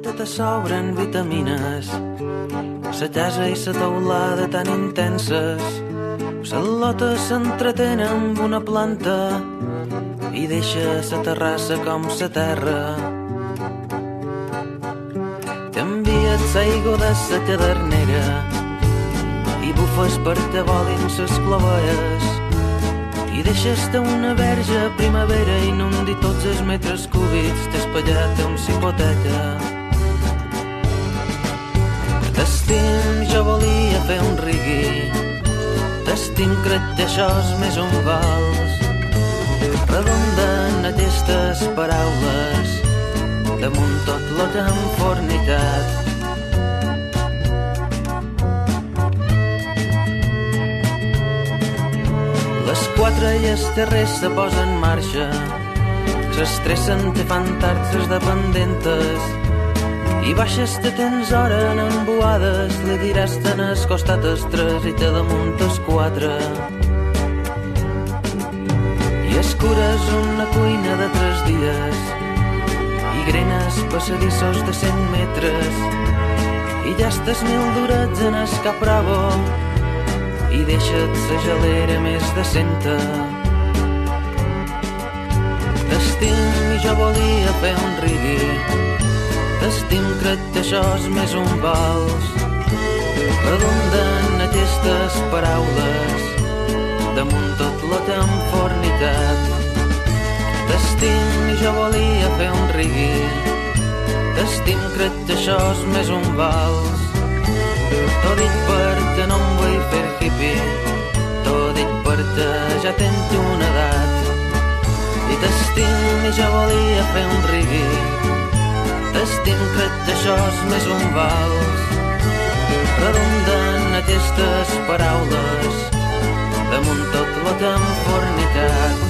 te te sobren vitamines, sa casa i sa teulada tan intenses. Sa lota s'entretén amb una planta i deixa sa terrassa com sa terra. T'envies l'aigua de sa cadernera i bufes perquè volin ses clovelles i deixes-te una verge primavera i inundi tots els metres cúbics t'espallat amb hipoteca. T'estim, jo volia fer un rigui, t'estim, crec que això és més un vals. Redonden aquestes paraules damunt tot lo que hem fornicat. Les 4 i els terrers se posen en marxa, s'estressen, te fan tard les dependentes i baixes te tens hora en embuades, li diràs te n'has costat els 3 i te damunt els 4. I escures una cuina de 3 dies i grenes passadissos de 100 metres i ja estàs 1000 durats en el capravo i deixa't la gelera més decenta. T'estim i jo volia fer un rigui, t'estim, crec que això és més un vals. Redonden aquestes paraules damunt tot lo que hem fornicat. T'estim i jo volia fer un rigui, t'estim, crec que això és més un vals. T'ho dic perquè no em vull fer hippie, t'ho dic perquè ja tens una edat. I t'estim i jo volia fer un rigui, t'estim, crec que això és més un vals. Redonden aquestes paraules damunt tot lo que hem fornicat.